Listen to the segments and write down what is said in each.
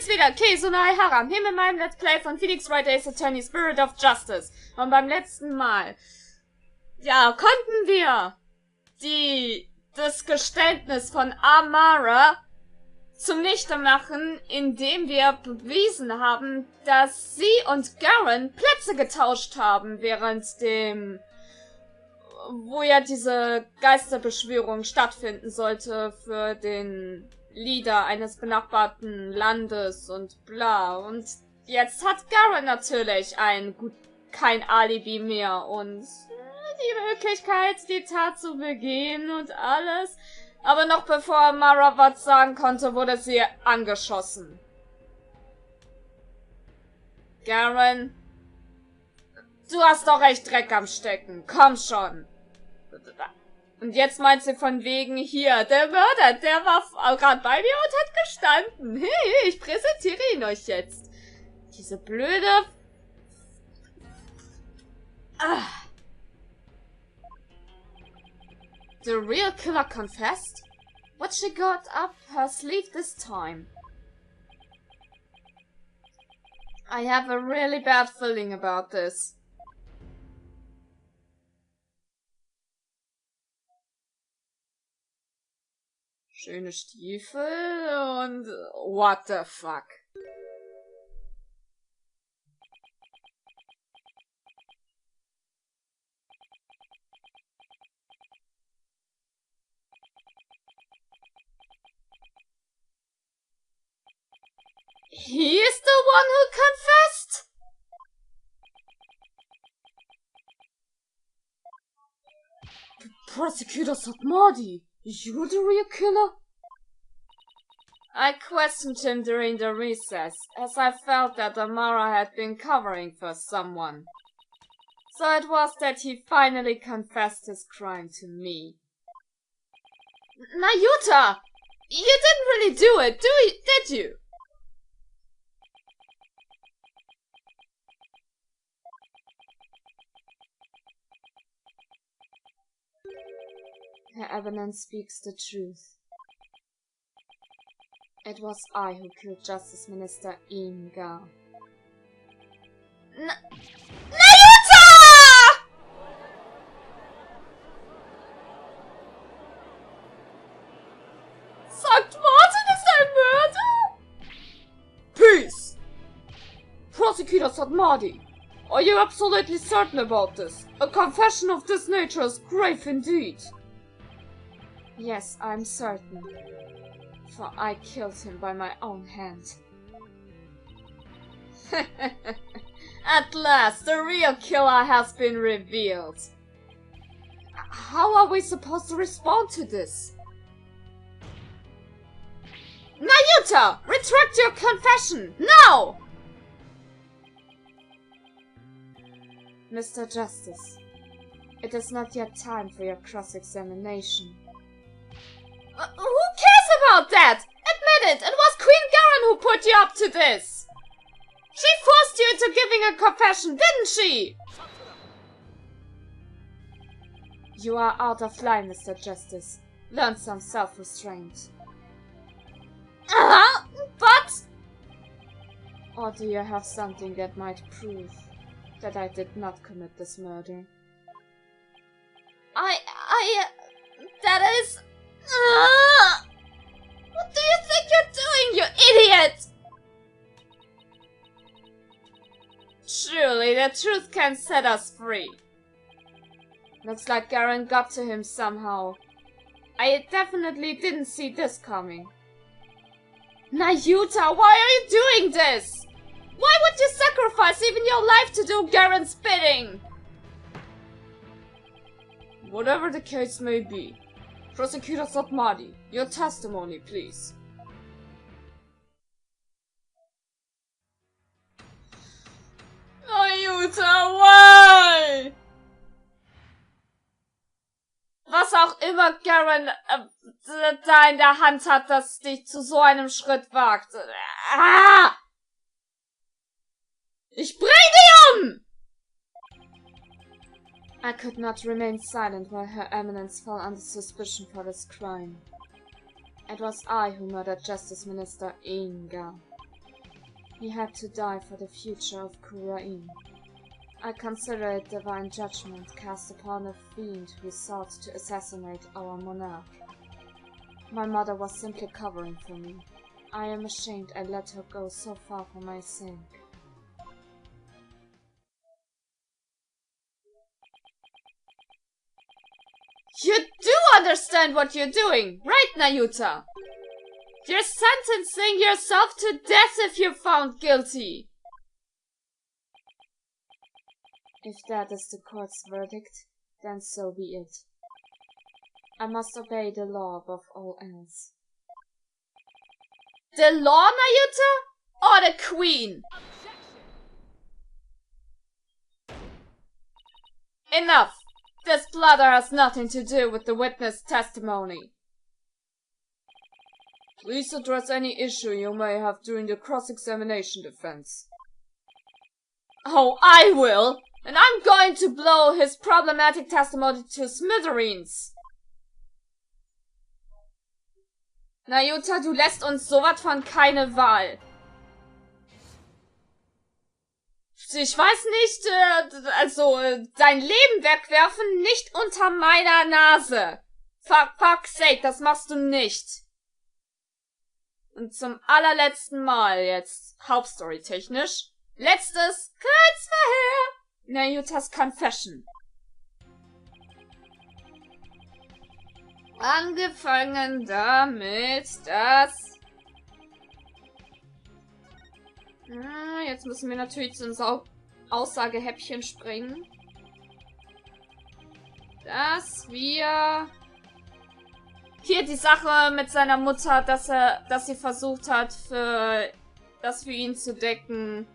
bin's wieder, Kesunai Haram, hier mit meinem Let's Play von Phoenix Wright Ace Attorney Spirit of Justice. Und beim letzten Mal, ja, konnten wir das Geständnis von Amara zunichte machen, indem wir bewiesen haben, dass sie und Garen Plätze getauscht haben, wo ja diese Geisterbeschwörung stattfinden sollte für den Leader eines benachbarten Landes und bla. Und jetzt hat Garen natürlich kein Alibi mehr und die Möglichkeit, die Tat zu begehen und alles. Aber noch bevor Mara was sagen konnte, wurde sie angeschossen. Garen, du hast doch echt Dreck am Stecken. Komm schon. Und jetzt meint sie von wegen, hier, der Mörder, der war gerade bei mir und hat gestanden. Hey, ich präsentiere ihn euch jetzt. Diese blöde... The real killer confessed? What she got up her sleeve this time? I have a really bad feeling about this. Schöne Stiefel und what the fuck. He is the one who confessed? Prosecutor Satmadi, you're the real killer? I questioned him during the recess, as I felt that Amara had been covering for someone. So it was that he finally confessed his crime to me. Nahyuta! You didn't really do it, did you? Her evidence speaks the truth. It was I who killed Justice Minister Egal. Nahyuta! Sagt Martin ist ein Mörder? Peace! Prosecutor Satmadi, are you absolutely certain about this? A confession of this nature is grave indeed. Yes, I'm certain. For I killed him by my own hand. At last, the real killer has been revealed. How are we supposed to respond to this? Nahyuta! Retract your confession! Now! Mr. Justice, it is not yet time for your cross-examination. Who cares about that? Admit it! It was Queen Garen who put you up to this! She forced you into giving a confession, didn't she? You are out of line, Mr. Justice. Learn some self-restraint. But... Or do you have something that might prove that I did not commit this murder? That is... What do you think you're doing, you idiot? Surely the truth can set us free. Looks like Garen got to him somehow. I definitely didn't see this coming. Nahyuta, why are you doing this? Why would you sacrifice even your life to do Garen's bidding? Whatever the case may be, Prosecutor Satmadi, your testimony, please. Nahyuta, why? Was auch immer Garen da in der Hand hat, das dich zu so einem Schritt wagt. Ich bring dich um! I could not remain silent while Her Eminence fell under suspicion for this crime. It was I who murdered Justice Minister Egal. He had to die for the future of Kurain. I consider it divine judgment cast upon a fiend who sought to assassinate our monarch. My mother was simply covering for me. I am ashamed I let her go so far for my sake. You do understand what you're doing, right, Nahyuta? You're sentencing yourself to death if you're found guilty. If that is the court's verdict, then so be it. I must obey the law above all else. The law, Nahyuta? Or the queen? Enough! This blather has nothing to do with the witness testimony. Please address any issue you may have during the cross-examination defense. Oh, I will! And I'm going to blow his problematic testimony to smithereens! Nahyuta, du lässt uns sowas von keine Wahl. Ich weiß nicht, dein Leben wegwerfen nicht unter meiner Nase. Fuck's sake, das machst du nicht. Und zum allerletzten Mal jetzt, Hauptstory-technisch, letztes Kreuzverhör. Nahyutas Confession. Angefangen damit, dass... Jetzt müssen wir natürlich zum Aussagehäppchen springen. Dass wir... Hier die Sache mit seiner Mutter, dass sie versucht hat, das für ihn zu decken.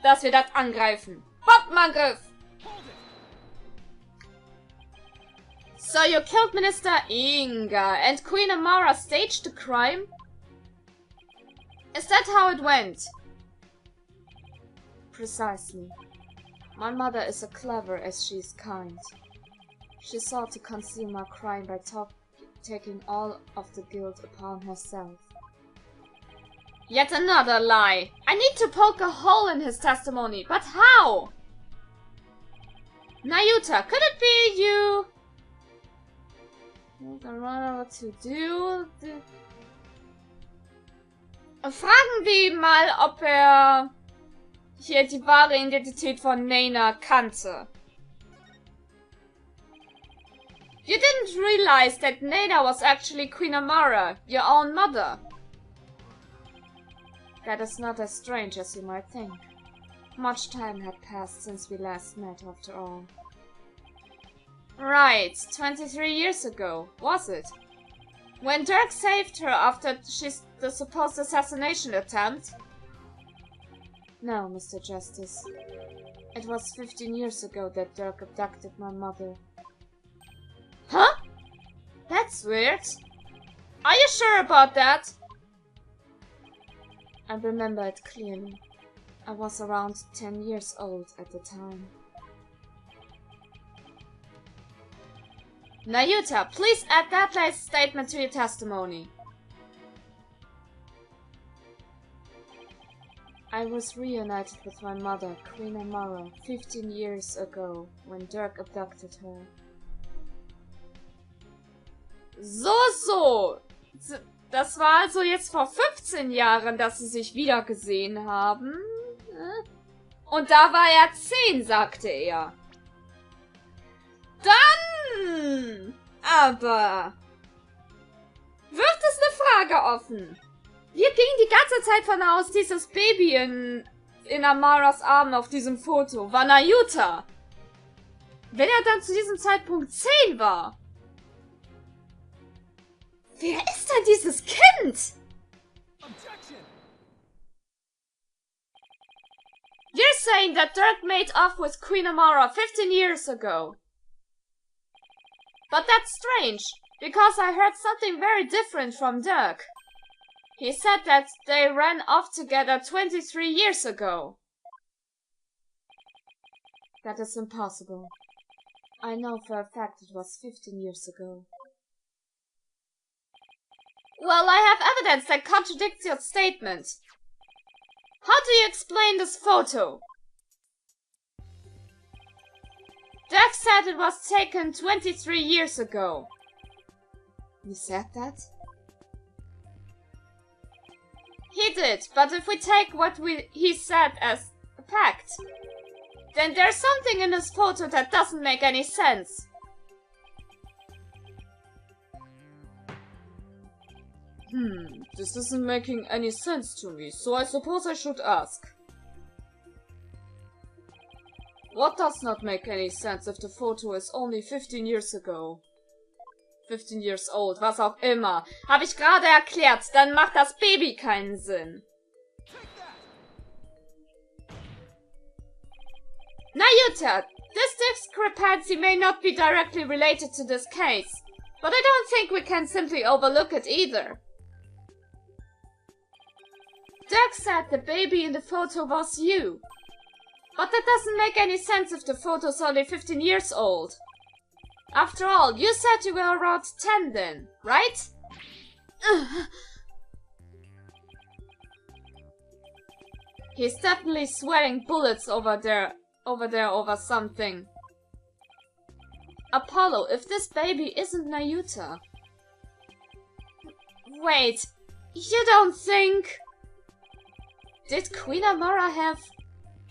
Dass wir das angreifen. Bombenangriff! So you killed Minister Inga and Queen Amara staged the crime? Is that how it went? Precisely. My mother is as clever as she is kind. She sought to conceal my crime by taking all of the guilt upon herself. Yet another lie! I need to poke a hole in his testimony, but how? Nahyuta, could it be you? I don't know what to do. Fragen wir mal, ob hier die wahre Identität von Nena kannte. You didn't realize that Nena was actually Queen Amara, your own mother. That is not as strange as you might think. Much time had passed since we last met, after all. Right, 23 years ago, was it? When Dirk saved her after the supposed assassination attempt? No, Mr. Justice. It was 15 years ago that Dirk abducted my mother. Huh? That's weird. Are you sure about that? I remember it clearly. I was around 10 years old at the time. Nahyuta, please add that last statement to your testimony. I was reunited with my mother, Queen Amara, 15 years ago, when Dirk abducted her. So. Das war also jetzt vor 15 Jahren, dass sie sich wieder gesehen haben. Und da war er 10, sagte er. Dann aber wird es eine Frage offen. Wir gingen die ganze Zeit von aus, dieses Baby in Amaras Armen auf diesem Foto war Nahyuta. Wenn er dann zu diesem Zeitpunkt 10 war. Wer ist denn dieses Kind? You're saying that Dirk made off with Queen Amara 15 years ago. But that's strange, because I heard something very different from Dirk. He said that they ran off together 23 years ago. That is impossible. I know for a fact it was 15 years ago. Well, I have evidence that contradicts your statement. How do you explain this photo? Dirk said it was taken 23 years ago. You said that? He did, but if we take what he said as a fact, then there's something in this photo that doesn't make any sense. This isn't making any sense to me, so I suppose I should ask. What does not make any sense if the photo is only 15 years ago? 15 years old, was auch immer. Habe ich gerade erklärt, dann macht das Baby keinen Sinn. Nahyutas, this discrepancy may not be directly related to this case, but I don't think we can simply overlook it either. Dirk said the baby in the photo was you. But that doesn't make any sense if the photo's only 15 years old. After all, you said you were around 10 then, right? He's definitely sweating bullets over there over something. Apollo, if this baby isn't Nahyutas. Wait, you don't think... Did Queen Amara have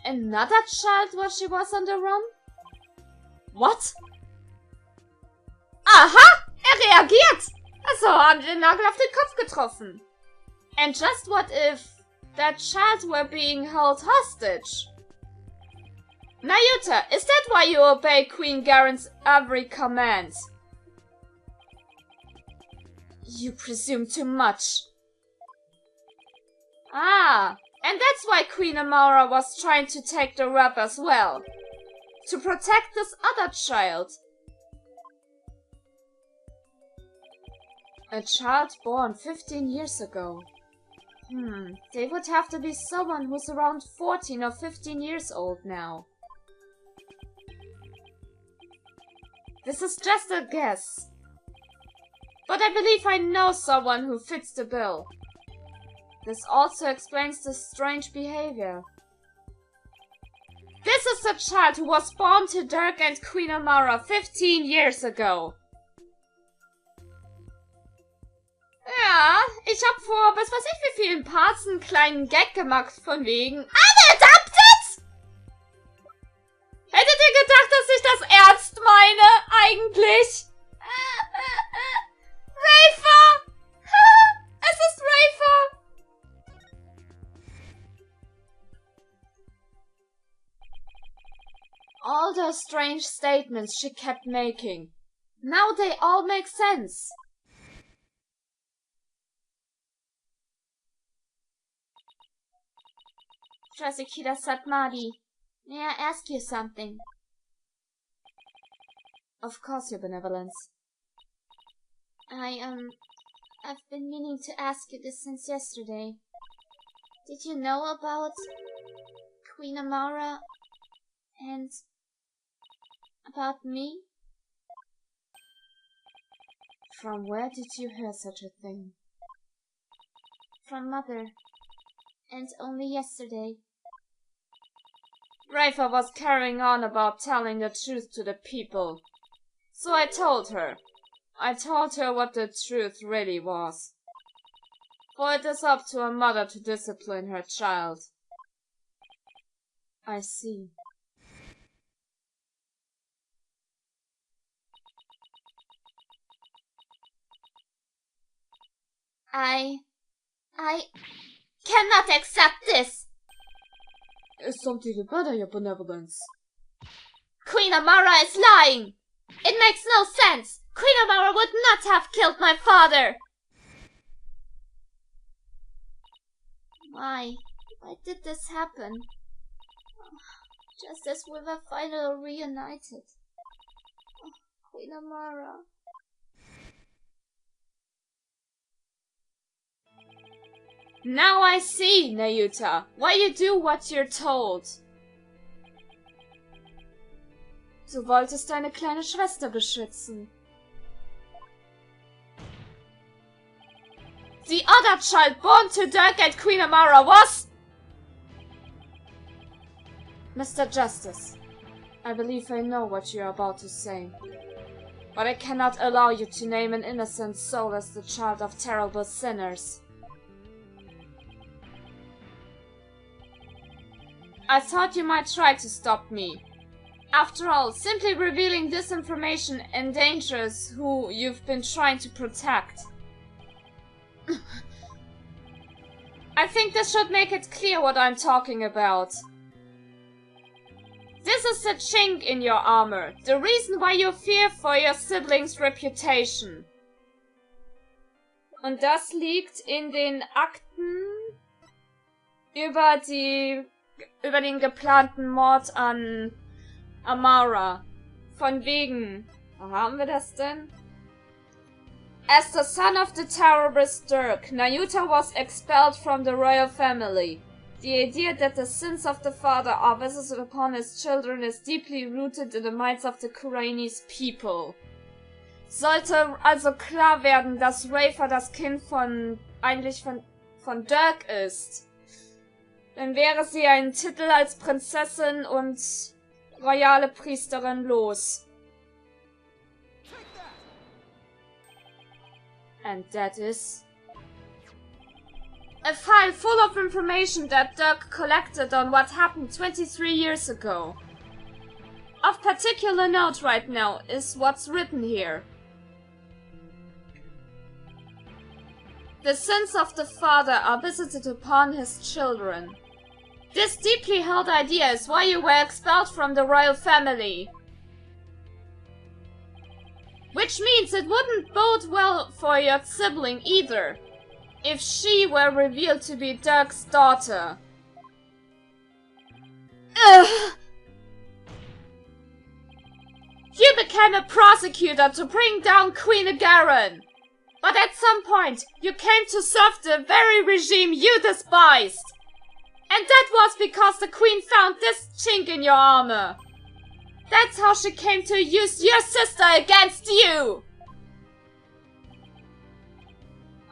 another child while she was on the run? What? Aha! Reagiert! Also haben wir den Nagel auf den Kopf getroffen. And just what if that child were being held hostage? Nahyutas, is that why you obey Queen Garen's every command? You presume too much. Ah, and that's why Queen Amara was trying to take the rap as well. To protect this other child. A child born 15 years ago. They would have to be someone who's around 14 or 15 years old now. This is just a guess. But I believe I know someone who fits the bill. This also explains the strange behavior. This is the child who was born to Dirk and Queen Amara 15 years ago. Ja, ich hab vor, was weiß ich wie vielen Parts einen kleinen Gag gemacht von wegen Unadopted! Hättet ihr gedacht, dass ich das ernst meine, eigentlich? Rafer! Es ist Rafer! All those strange statements she kept making. Now they all make sense. Prosecutor Satmadi, may I ask you something? Of course, Your Benevolence. I've been meaning to ask you this since yesterday. Did you know about Queen Amara and about me? From where did you hear such a thing? From Mother, and only yesterday. Rafa was carrying on about telling the truth to the people. So I told her. I told her what the truth really was. For it is up to a mother to discipline her child. I see. I cannot accept this! Is something the matter, Your Benevolence? Queen Amara is lying! It makes no sense! Queen Amara would not have killed my father! Why did this happen? Just as we were finally reunited. Queen Amara. Now I see, Nahyutas, why you do what you're told. Du wolltest deine kleine Schwester beschützen. The other child born to Dirk and Queen Amara was... Mr. Justice, I believe I know what you're about to say. But I cannot allow you to name an innocent soul as the child of terrible sinners. I thought you might try to stop me. After all, simply revealing this information endangers who you've been trying to protect. I think this should make it clear what I'm talking about. This is the chink in your armor, the reason why you fear for your siblings' reputation. Und das liegt in den Akten über den geplanten Mord an Amara. Von wegen. Wo haben wir das denn? As the son of the terrorist Dirk, Nahyutas was expelled from the royal family. The idea that the sins of the father are visited upon his children is deeply rooted in the minds of the Kurainese people. Sollte also klar werden, dass Rafer das Kind von Dirk ist, dann wäre sie einen Titel als Prinzessin und royale Priesterin los. And that is a file full of information that Dirk collected on what happened 23 years ago. Of particular note right now is what's written here. The sins of the father are visited upon his children. This deeply held idea is why you were expelled from the royal family. Which means it wouldn't bode well for your sibling either, if she were revealed to be Dirk's daughter. Ugh. You became a prosecutor to bring down Queen Garen. But at some point, you came to serve the very regime you despised. And that was because the queen found this chink in your armor. That's how she came to use your sister against you.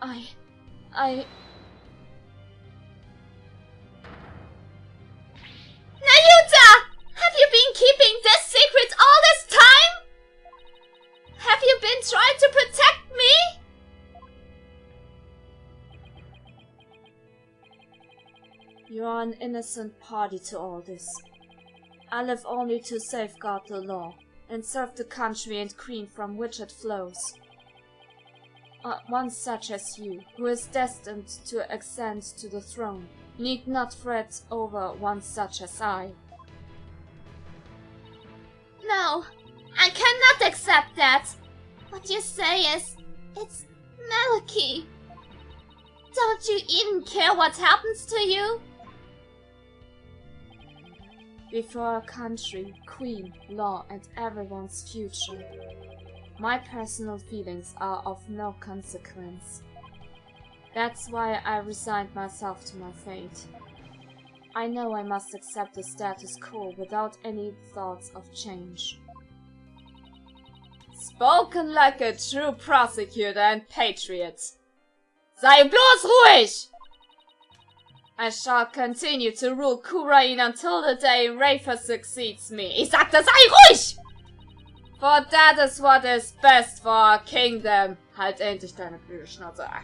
Nahyutas! Have you been keeping this secret all this time? Have you been trying to protect me? You are an innocent party to all this. I live only to safeguard the law and serve the country and queen from which it flows. One such as you, who is destined to ascend to the throne, need not fret over one such as I. No, I cannot accept that. What you say is, it's Maliki. Don't you even care what happens to you? Before a country, queen, law, and everyone's future, my personal feelings are of no consequence. That's why I resigned myself to my fate. I know I must accept the status quo without any thoughts of change. Spoken like a true prosecutor and patriot. Sei bloß ruhig! I shall continue to rule Kurain until the day Rafer succeeds me. Ich sagte, sei ruhig! For that is what is best for our kingdom. Halt endlich deine blöde Schnauze. Ach.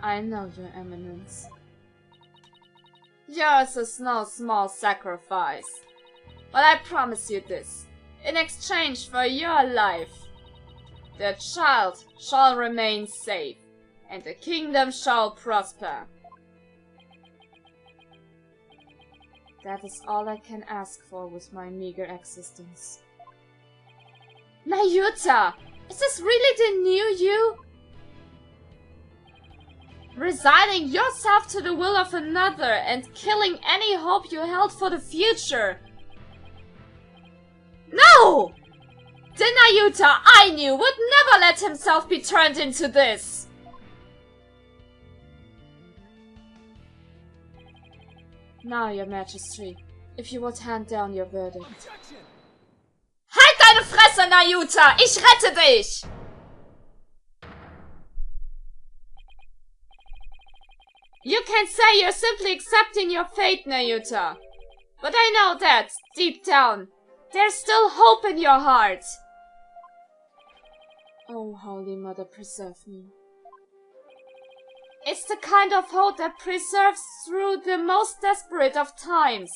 I know, Your Eminence. Yours is no small sacrifice. But I promise you this. In exchange for your life, the child shall remain safe, and the kingdom shall prosper. That is all I can ask for with my meager existence. Nahyutas! Is this really the new you? Resigning yourself to the will of another and killing any hope you held for the future. No! The Nahyutas I knew would never let himself be turned into this! Now, Your Majesty, if you would hand down your verdict. Halt deine Fresse, Nahyutas! Ich rette dich! You can say you're simply accepting your fate, Nahyuta. But I know that, deep down, there's still hope in your heart. Oh, Holy Mother, preserve me. It's the kind of hope that preserves through the most desperate of times.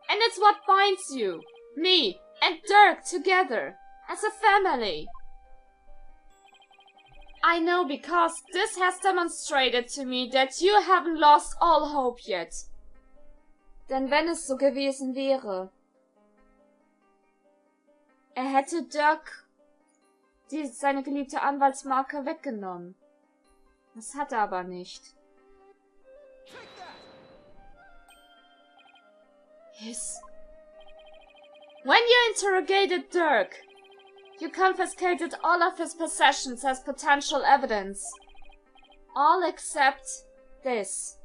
And it's what binds you, me, and Dirk together, as a family. I know because this has demonstrated to me that you haven't lost all hope yet. Denn wenn es so gewesen wäre, hätte Dirk seine geliebte Anwaltsmarke weggenommen. Das hat er aber nicht. When you interrogated Dirk, you confiscated all of his possessions as potential evidence. All except this.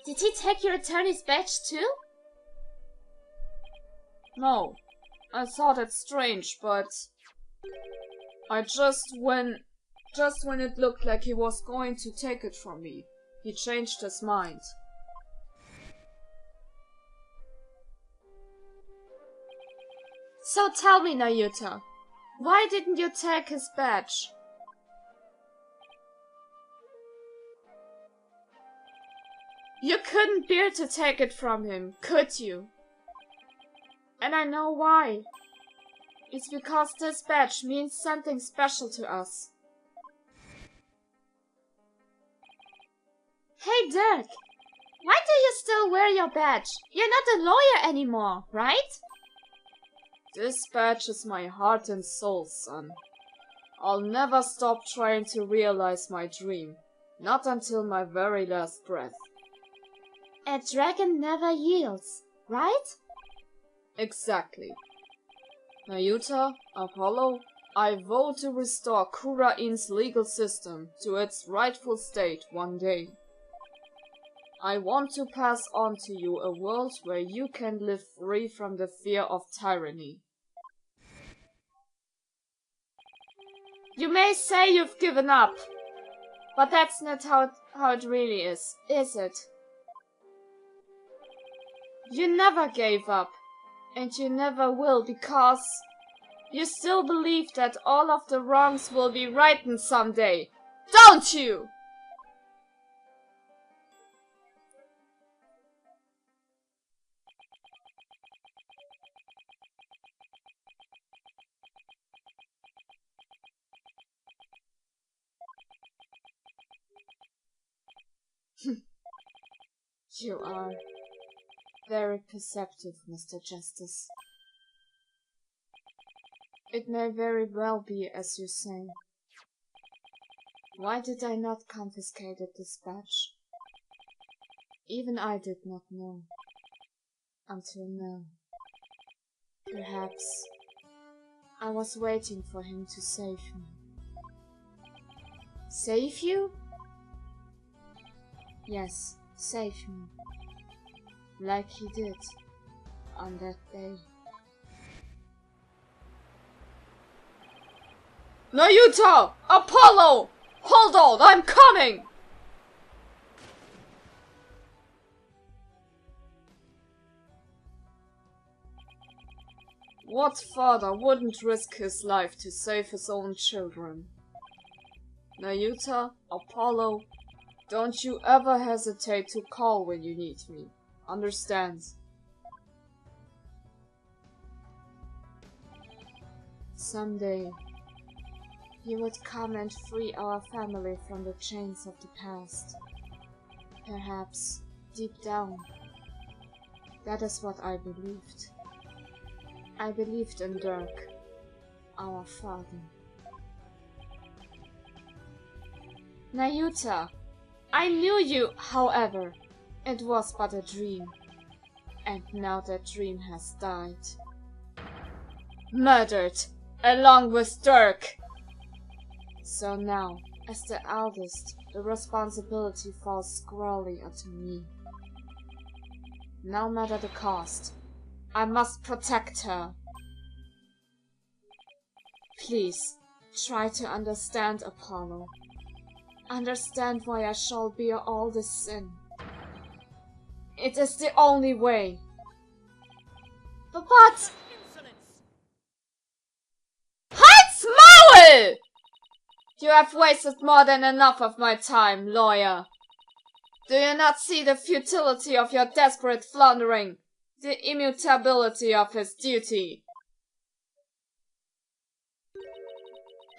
Did he take your attorney's badge too? No. I thought it strange, but when it looked like he was going to take it from me, he changed his mind. So tell me, Nahyuta, why didn't you take his badge? You couldn't bear to take it from him, could you? And I know why. It's because this badge means something special to us. Hey Dirk, why do you still wear your badge? You're not a lawyer anymore, right? This badge is my heart and soul, son. I'll never stop trying to realize my dream. Not until my very last breath. A dragon never yields, right? Exactly. Nahyuta, Apollo, I vow to restore Kura-in's legal system to its rightful state one day. I want to pass on to you a world where you can live free from the fear of tyranny. You may say you've given up, but that's not how it really is it? You never gave up, and you never will, because you still believe that all of the wrongs will be rightened someday, don't you? You are very perceptive, Mr. Justice. It may very well be as you say. Why did I not confiscate this badge? Even I did not know. Until now. Perhaps I was waiting for him to save me. Save you? Yes, save me. Like he did on that day. Nahyuta! Apollo! Hold on, I'm coming! What father wouldn't risk his life to save his own children? Nahyuta, Apollo, don't you ever hesitate to call when you need me. Understand? Someday, you would come and free our family from the chains of the past. Perhaps, deep down, that is what I believed. I believed in Dirk, our father. Nahyuta, I knew you, however. It was but a dream. And now that dream has died. Murdered, along with Dirk! So now, as the eldest, the responsibility falls squarely onto me. No matter the cost, I must protect her. Please, Try to understand, Apollo. Understand why I shall bear all this sin. It is the only way. But Halt's Maul! You have wasted more than enough of my time, lawyer. Do you not see the futility of your desperate floundering? The immutability of his duty?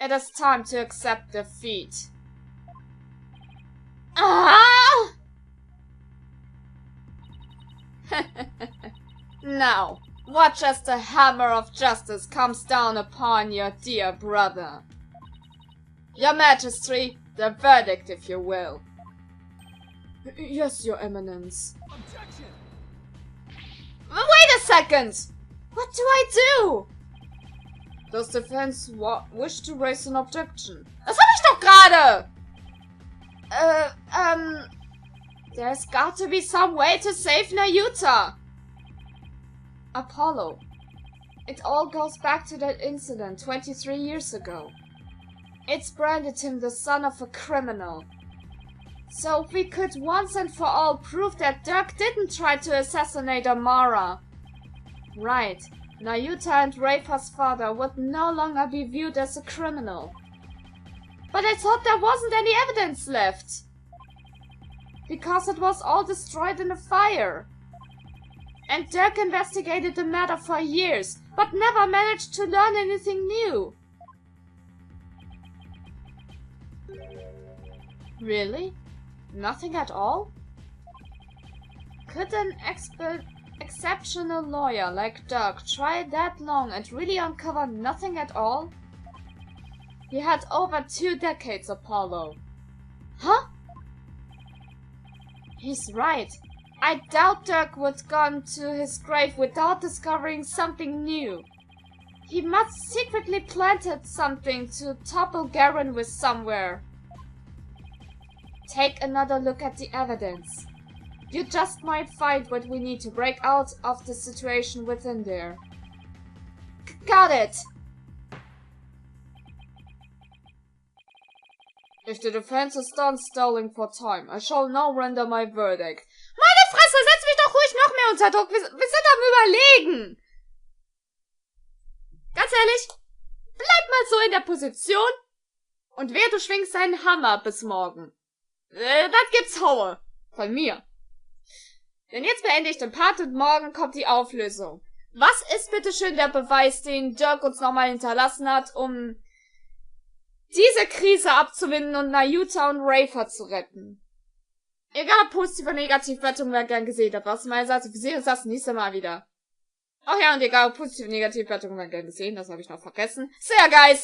It is time to accept defeat. Ah! Now, watch as the hammer of justice comes down upon your dear brother. Your Majesty, the verdict, if you will. Yes, Your Eminence. Objection! Wait a second! What do I do? Does defense wish to raise an objection? Das hab ich doch gerade! There's got to be some way to save Nahyuta! Apollo. It all goes back to that incident 23 years ago. It's branded him the son of a criminal. So if we could once and for all prove that Dirk didn't try to assassinate Amara. Right. Nahyuta and Rafa's father would no longer be viewed as a criminal. But I thought there wasn't any evidence left. Because it was all destroyed in a fire. And Dirk investigated the matter for years, but never managed to learn anything new. Really? Nothing at all? Could an exceptional lawyer like Dirk try that long and really uncover nothing at all? He had over 2 decades, Apollo. Huh? He's right. I doubt Dirk would gone to his grave without discovering something new. He must secretly planted something to topple Garen with somewhere. Take another look at the evidence. You just might find what we need to break out of the situation within there. Got it! If the defense is done stalling for time, I shall now render my verdict. Meine Fresse, setz mich doch ruhig noch mehr unter Druck. Wir sind am Überlegen. Ganz ehrlich, bleib mal so in der Position und wehe, du schwingst deinen Hammer bis morgen. Das gibt's Haue. Von mir. Denn jetzt beende ich den Part und morgen kommt die Auflösung. Was ist bitteschön der Beweis, den Dirk uns nochmal hinterlassen hat, um diese Krise abzuwinden und Nahyuta und Rafa zu retten? Egal, positiv oder negativ, Bewertung, wer gern gesehen hat. Was meinerseits, wir sehen uns das nächste Mal wieder. Ach ja, und egal, positiv oder negativ, Bewertung, wer gern gesehen, das habe ich noch vergessen. Sehr geil!